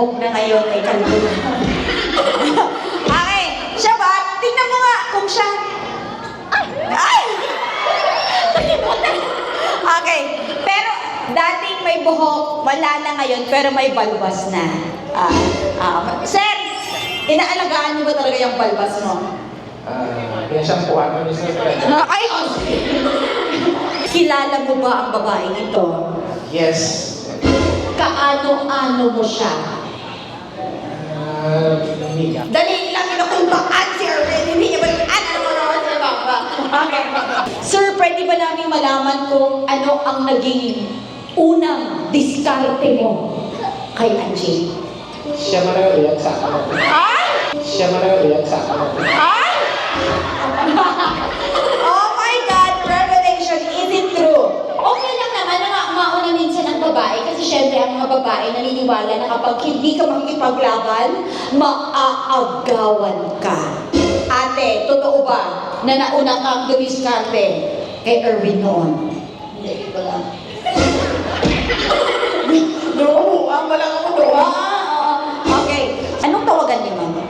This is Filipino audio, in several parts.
buhok na ngayon ay kalbo. Okay, siya ba? Tingnan mo nga kung siya... Ay! Okay, pero dating may buhok, wala na ngayon, pero may balbas na. Sir, inaalagaan mo ba talaga yung balbas mo? Pinasyampuhan mo ni Sir Fred. Ay! Kilala mo ba ang babaeng ito? Yes. Kaano-ano mo siya? Mika. Dali lang kinukulbaan si Erwin. Hindi niya ba yung ano mo naman sa baba? Okay. Sir, pwede ba namin malaman kung ano ang naging unang diskarte mo kay Angie? Siya man ang iyak sa akin. Ay! Siya man ang iyak sa akin. Ay! Oh my God! Revelation, is it true? Okay lang naman na mauna minsan ang babae kasi syempre ang mga babae naniniwala na kapag hindi ka makikipaglaban, maaagawan ka. Ate, totoo ba na nauna kang dumiskarte kay Erwin noon? Hindi, wala. Ang wala ako doon. Okay. Anong tawagan niya, mama?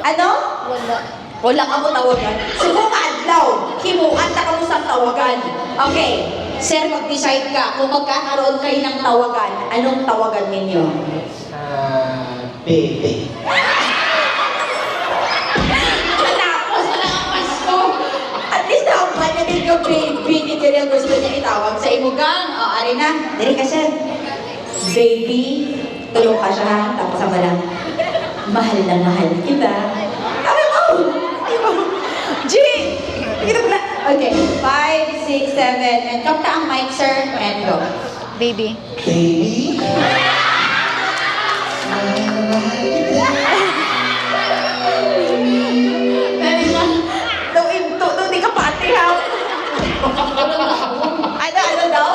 Ano? Wala. Wala ka mo tawagan. Subong adlaw. Himuan ta ka mo sa tawagan. Okay. Sir, mag-decide ka kung magkakaroon kayo ng tawagan. Anong tawagan ninyo? Baby. Matapos na lang ang Pasko. At least dapat na din yung baby. Dito rin gusto niya itawag sa imugang. O, ari na. Dali ka, sir. Baby, tulong ka siya, ha? Tapos sama lang. Mahal na mahal kita. Sabi mo! G! Tignan mo na. Okay. 5, 6, 7, and kapta ang mic, sir. And go. Baby. Baby? Dali na. Doon, di ka pati, ha? Ano daw?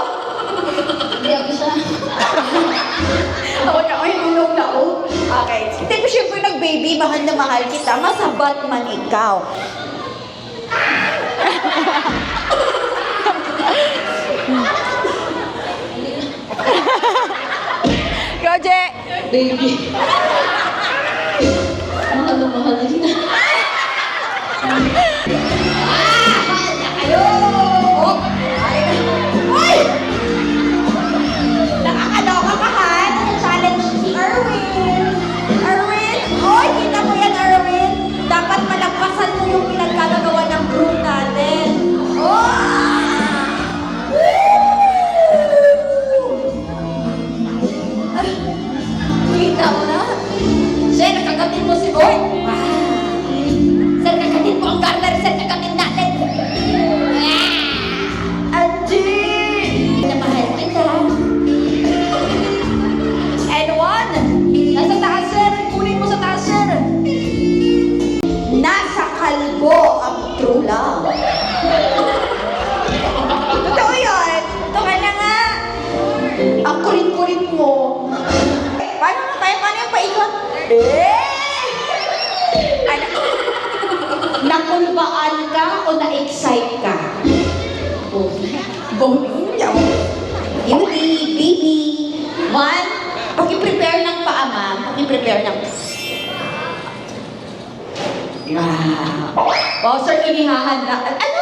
Hindi ako siya. Ako na, ay, nulong na, oh. Okay. Hindi ko siyempre nag-baby, mahal na mahal kita. Masabat man ikaw. Roje! Baby. Mahal na mahal kita. Ayo! Oh! Ay! Ay! Nakakaloka ka, Han? Challenge si Erwin. Erwin! Oy, kita mo yan, Erwin. Dapat malagpasan mo yung pinagkagagawa ng group natin. Oh! Kita mo na? Sir, kagatin mo si Boy. Sir, kagatin mo ang garner. Sir, kagatin natin. Angie! Namahal kita. And one. Nasa taas, sir. Kunin mo sa taas, sir. Nasa kalbo ang true love. Totoo yun. Ito ka na nga. Ang kulit-kulit mo. Paano na tayo? Paano yung paikot? Ano? Nakulbaan ka o na-excite ka? Both. Beauty, baby. One, pag-i-prepare ng paa, ma'am. Pag-i-prepare ng... Oh, sir, inihahanda. Ano?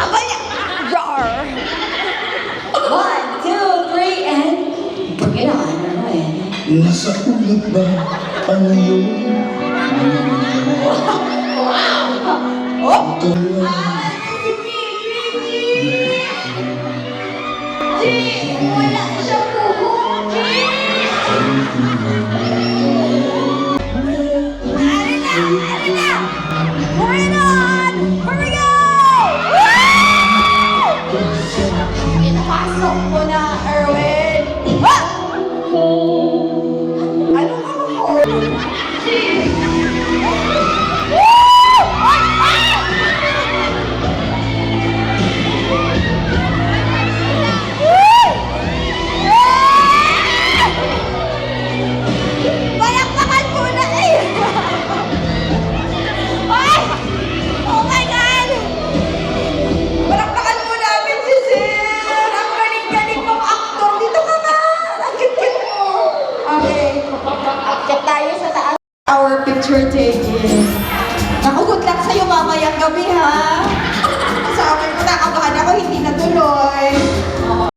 Aba niya! Roar! 1, 2, 3, and... Bring it on, Erwin. Nasa ulat ba ang iyong Oh! tuwa? Wala siya buhok! Bring it on! Here we go! Inapasok ko na, Erwin! Ah! Ano ka mo? Woo! for picture taking. Naku, good luck sa'yo mamayang gabi, ha? Sabi ko, nakabahan ako, hindi natuloy.